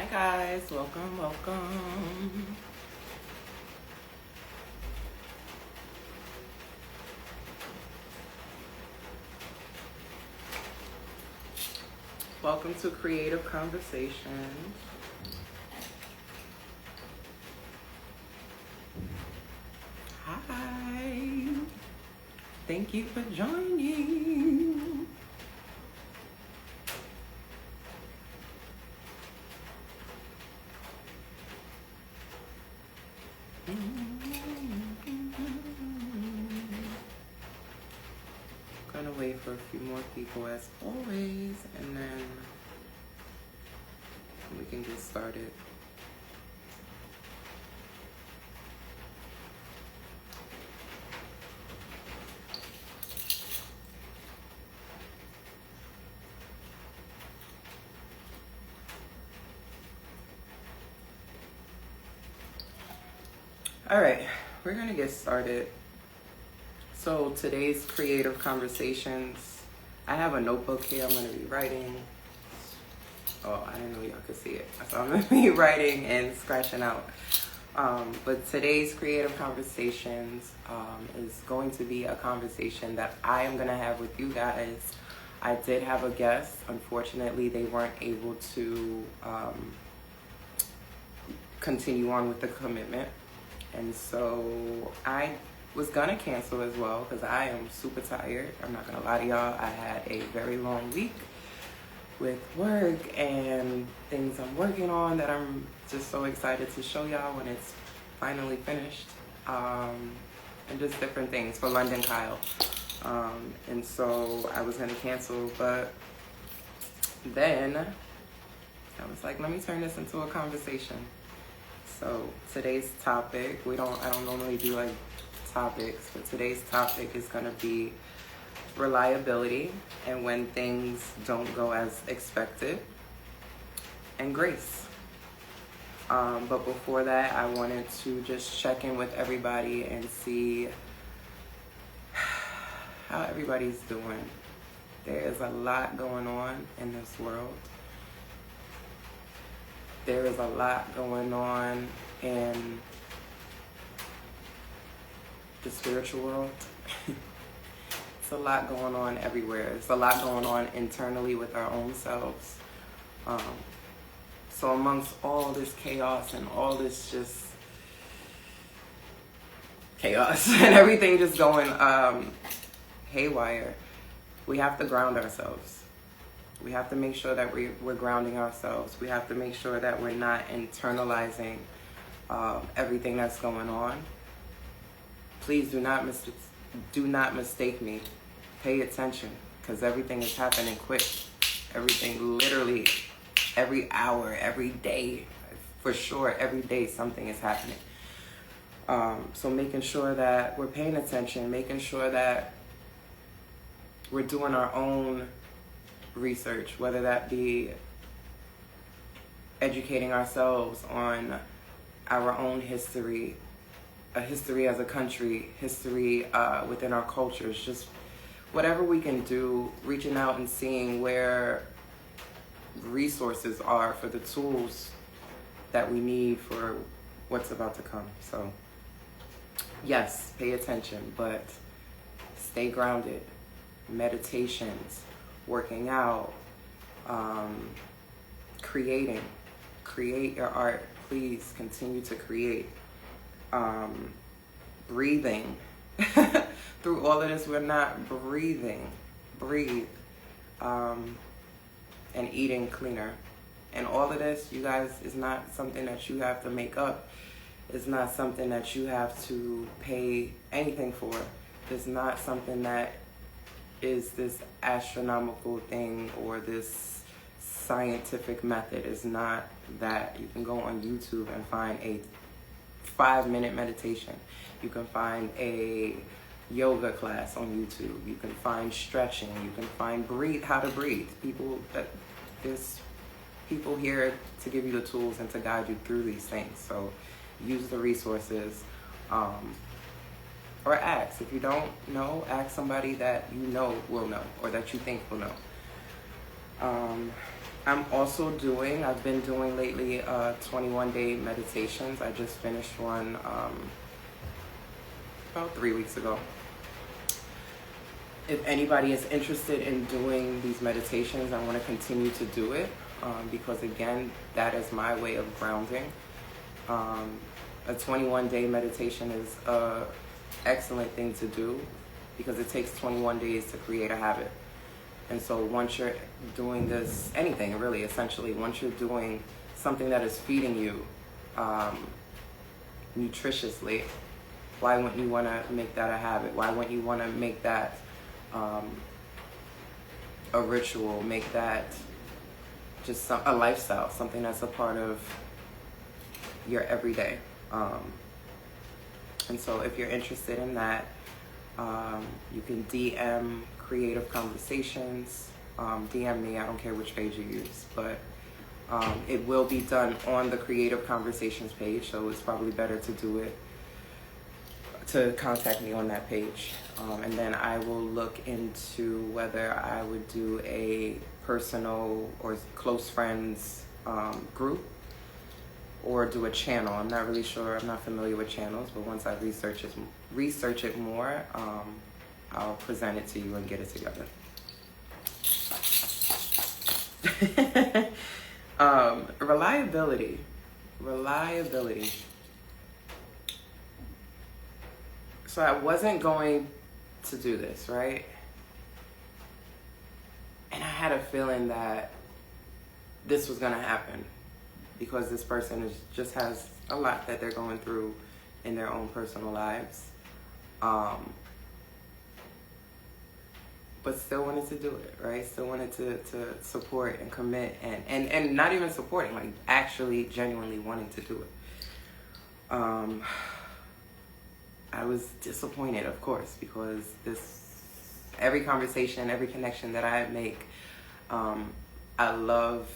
guys, welcome. Welcome to Creative Conversations. Hi, thank you for joining. Gonna wait for a few more people as always, and then we can get started. All right, we're gonna get started. So today's creative conversations, I have a notebook here. I'm gonna be writing. Oh, I didn't know y'all could see it. So I'm gonna be writing and scratching out. But today's creative conversations is going to be a conversation that I am gonna have with you guys. I did have a guest. Unfortunately, they weren't able to continue on with the commitment. And so I was gonna cancel as well because I am super tired. I'm not gonna lie to y'all. I had a very long week with work and things I'm working on that I'm just so excited to show y'all when it's finally finished. And just different things for londynkyle. And so I was gonna cancel, but then I was like, let me turn this into a conversation. So today's topic, I don't normally do like topics, but today's topic is gonna be reliability and when things don't go as expected, and grace. But before that, I wanted to just check in with everybody and see how everybody's doing. There is a lot going on in this world. There is a lot going on in the spiritual world. It's a lot going on everywhere. It's a lot going on internally with our own selves. So amongst all this chaos and all this just chaos and everything just going haywire, we have to ground ourselves. We have to make sure that we're grounding ourselves. We have to make sure that we're not internalizing everything that's going on. Please do not mistake me. Pay attention, because everything is happening quick. Everything literally every hour, every day, for sure, every day something is happening. So making sure that we're paying attention, making sure that we're doing our own research, whether that be educating ourselves on our own history, a history as a country, history within our cultures, just whatever we can do, reaching out and seeing where resources are for the tools that we need for what's about to come. So yes, pay attention, but stay grounded. Meditations, working out, create your art. Please continue to create. Breathing. Through all of this, we're not breathing. Breathe. And eating cleaner. And all of this, you guys, is not something that you have to make up. It's not something that you have to pay anything for. It's not something that is this astronomical thing or this scientific method. Is not that. You can go on YouTube and find a 5-minute meditation. You can find a yoga class on YouTube. You can find stretching. You can find how to breathe. There's people here to give you the tools and to guide you through these things. So use the resources. Or ask. If you don't know, ask somebody that you know will know or that you think will know. I've been doing lately 21-day meditations. I just finished one about 3 weeks ago. If anybody is interested in doing these meditations, I want to continue to do it because, again, that is my way of grounding. A 21-day meditation is an excellent thing to do because it takes 21 days to create a habit. And so once you're doing this, anything really, essentially, once you're doing something that is feeding you nutritiously, why wouldn't you want to make that a habit? Why wouldn't you want to make that a ritual, make that just a lifestyle, something that's a part of your everyday? And so if you're interested in that, you can DM Creative Conversations, DM me, I don't care which page you use, but it will be done on the Creative Conversations page, so it's probably better to do it, to contact me on that page. And then I will look into whether I would do a personal or close friends group or do a channel. I'm not really sure, I'm not familiar with channels, but once I research it more, I'll present it to you and get it together. Reliability. So I wasn't going to do this, right? And I had a feeling that this was going to happen because this person just has a lot that they're going through in their own personal lives. But still wanted to do it, right? Still wanted to support and commit and not even supporting, like actually genuinely wanting to do it. I was disappointed, of course, because every conversation, every connection that I make, I love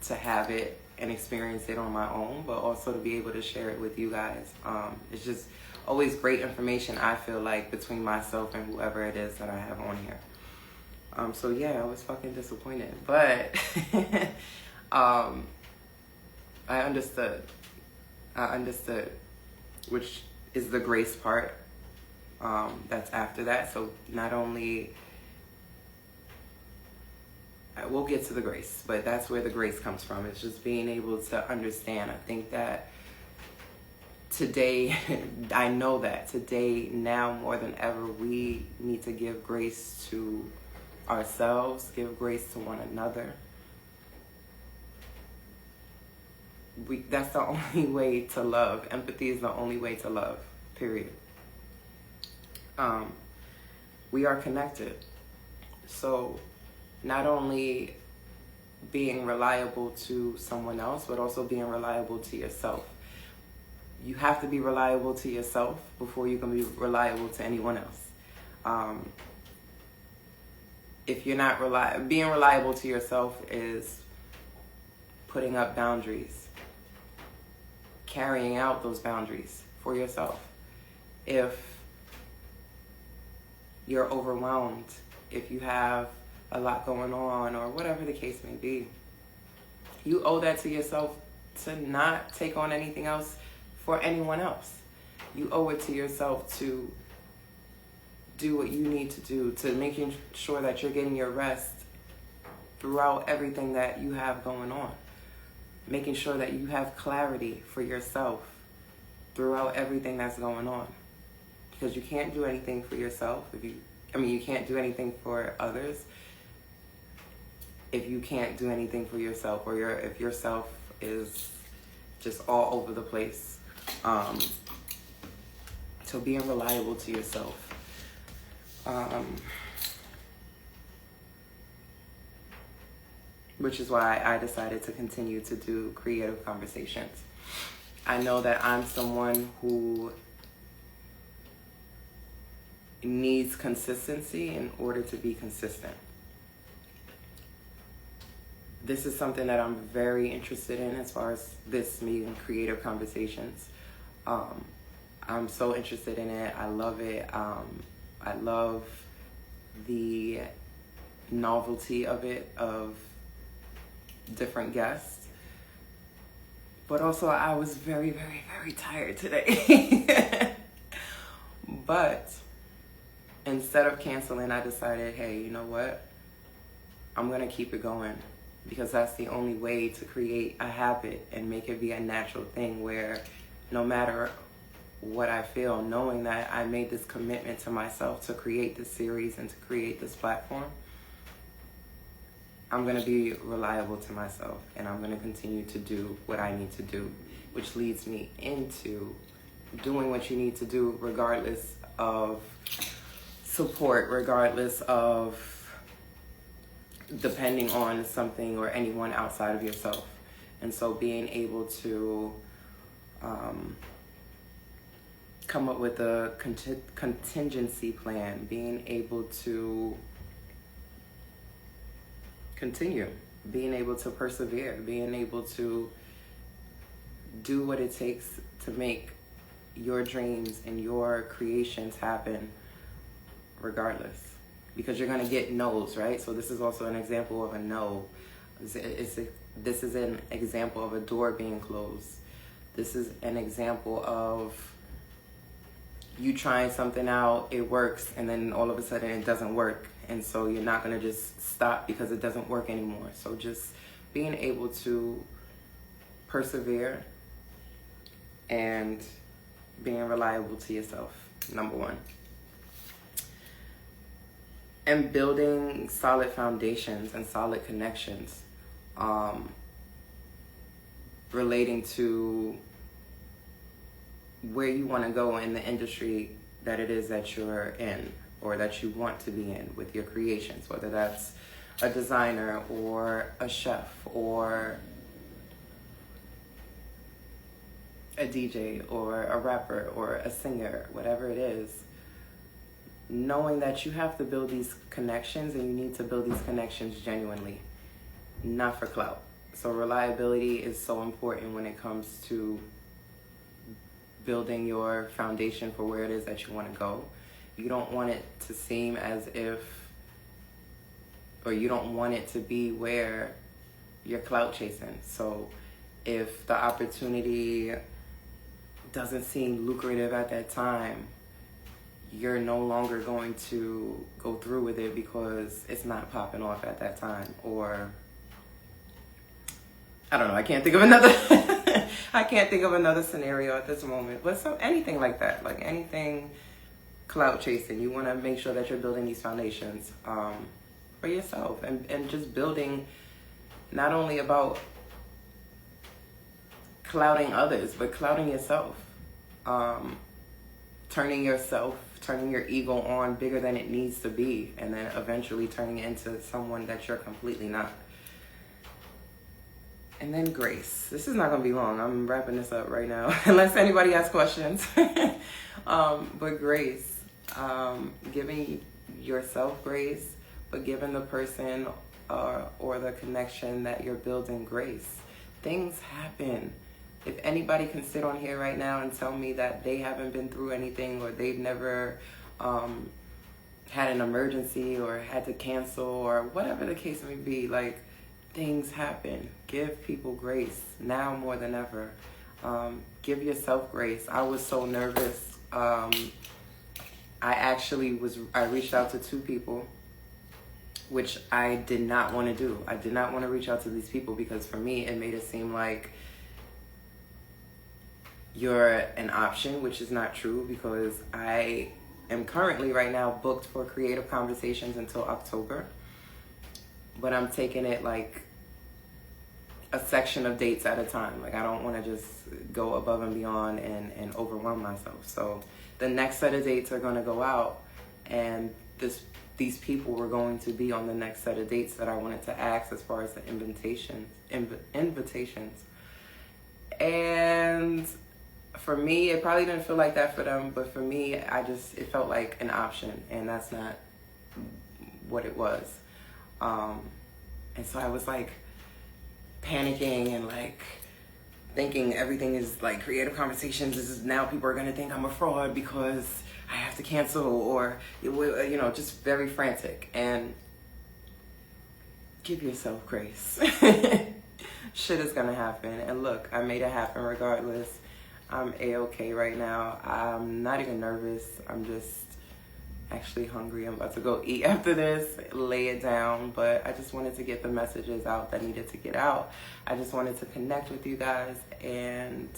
to have it and experience it on my own, but also to be able to share it with you guys. It's just always great information, I feel like, between myself and whoever it is that I have on here. So yeah, I was fucking disappointed, but I understood, which is the grace part that's after that. So not only, we'll get to the grace, but that's where the grace comes from. It's just being able to understand. I think that today, I know that today, now more than ever, we need to give grace to ourselves, give grace to one another. That's the only way to love. Empathy is the only way to love, period. We are connected. So not only being reliable to someone else, but also being reliable to yourself. You have to be reliable to yourself before you can be reliable to anyone else. If you're not being reliable to yourself is putting up boundaries, carrying out those boundaries for yourself. If you're overwhelmed, if you have a lot going on, or whatever the case may be, you owe that to yourself to not take on anything else for anyone else. You owe it to yourself to do what you need to do, to making sure that you're getting your rest throughout everything that you have going on. Making sure that you have clarity for yourself throughout everything that's going on. Because you can't do anything for yourself you can't do anything for others if you can't do anything for yourself, or if yourself is just all over the place. So being reliable to yourself. Which is why I decided to continue to do Creative Conversations. I know that I'm someone who needs consistency in order to be consistent. This is something that I'm very interested in as far as this meeting, Creative Conversations. I'm so interested in it. I love it. I love the novelty of it, of different guests. But also I was very, very, very tired today. But instead of canceling, I decided, hey, you know what? I'm going to keep it going, because that's the only way to create a habit and make it be a natural thing where no matter what I feel, knowing that I made this commitment to myself to create this series and to create this platform, I'm going to be reliable to myself, and I'm going to continue to do what I need to do, which leads me into doing what you need to do regardless of support, regardless of depending on something or anyone outside of yourself. And so being able to come up with a contingency plan, being able to continue, being able to persevere, being able to do what it takes to make your dreams and your creations happen regardless. Because you're going to get no's, right? So this is also an example of a no. This is an example of a door being closed. This is an example of you trying something out, it works, and then all of a sudden it doesn't work. And so you're not going to just stop because it doesn't work anymore. So just being able to persevere and being reliable to yourself, number one. And building solid foundations and solid connections relating to where you want to go in the industry that it is that you're in or that you want to be in with your creations, whether that's a designer or a chef or a DJ or a rapper or a singer, whatever it is. Knowing that you have to build these connections, and you need to build these connections genuinely, not for clout. So reliability is so important when it comes to building your foundation for where it is that you want to go. You don't want it to seem as if, or you don't want it to be where you're clout chasing. So if the opportunity doesn't seem lucrative at that time, you're no longer going to go through with it because it's not popping off at that time. Or I don't know, I can't think of another I can't think of another scenario at this moment. But anything like that, like anything clout chasing, you want to make sure that you're building these foundations for yourself, and just building not only about clouting others, but clouting yourself. Turning your ego on bigger than it needs to be, and then eventually turning it into someone that you're completely not. And then grace. This is not going to be long. I'm wrapping this up right now, unless anybody has questions. But grace. Giving yourself grace, but giving the person or the connection that you're building grace. Things happen. If anybody can sit on here right now and tell me that they haven't been through anything, or they've never had an emergency or had to cancel or whatever the case may be, like, things happen. Give people grace now more than ever. Give yourself grace. I was so nervous. I reached out to 2 people, which I did not want to do. I did not want to reach out to these people because for me, it made it seem like you're an option, which is not true, because I am currently right now booked for Creative Conversations until October. But I'm taking it like a section of dates at a time. Like, I don't want to just go above and beyond and overwhelm myself. So the next set of dates are going to go out, and these people were going to be on the next set of dates that I wanted to ask as far as the invitations. And for me, it probably didn't feel like that for them, but for me, it felt like an option, and that's not what it was. And so I was like panicking and like thinking everything is like Creative Conversations. This is now people are going to think I'm a fraud because I have to cancel, or, just very frantic. And give yourself grace. shit is gonna happen. And look, I made it happen regardless. I'm A-okay right now. I'm not even nervous. I'm just actually hungry. I'm about to go eat after this, lay it down. But I just wanted to get the messages out that needed to get out. I just wanted to connect with you guys, and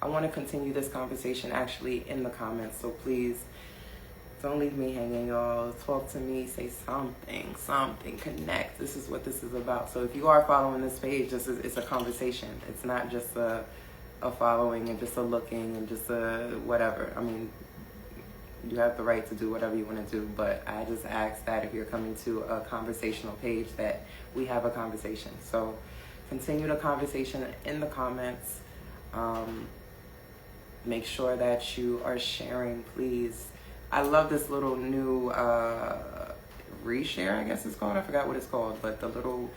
I want to continue this conversation actually in the comments. So please don't leave me hanging, y'all. Talk to me, say something, connect. This is what this is about. So if you are following this page, it's a conversation. It's not just a following and just a looking and just a whatever. I mean, you have the right to do whatever you want to do, but I just ask that if you're coming to a conversational page that we have a conversation. So continue the conversation in the comments. Make sure that you are sharing, please. I love this little new reshare, I guess it's called. I forgot what it's called, but the little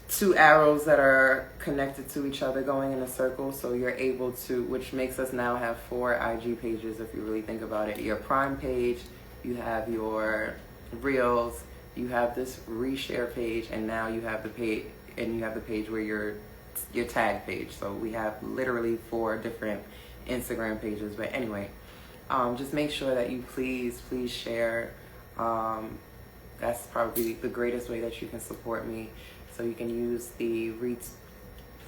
2 arrows that are connected to each other going in a circle, so you're able to, which makes us now have 4 IG pages if you really think about it. Your Prime page, you have your Reels, you have this reshare page, and now you have the page, and you have the page where your tag page. So we have literally 4 different Instagram pages. But anyway, just make sure that you please share. That's probably the greatest way that you can support me. So you can use the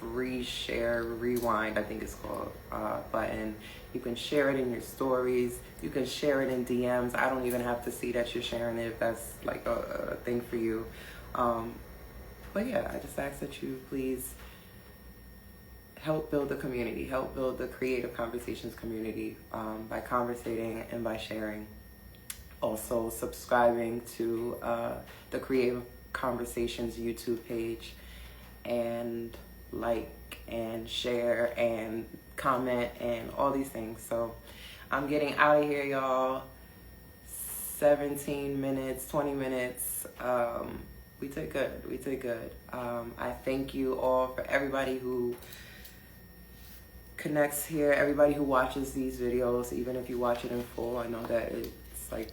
reshare, rewind, I think it's called, button. You can share it in your stories. You can share it in DMs. I don't even have to see that you're sharing it if that's like a thing for you. But yeah, I just ask that you please help build the community, help build the Creative Conversations community by conversating and by sharing. Also subscribing to the Creative Conversations YouTube page, and like and share and comment and all these things. So I'm getting out of here, y'all. 17 minutes, 20 minutes. We did good. I thank you all for everybody who connects here, everybody who watches these videos, even if you watch it in full. I know that it's like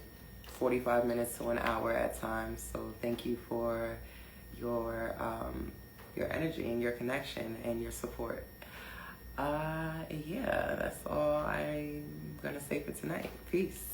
45 minutes to an hour at times. So thank you for your energy and your connection and your support. Yeah, that's all I'm gonna say for tonight. Peace.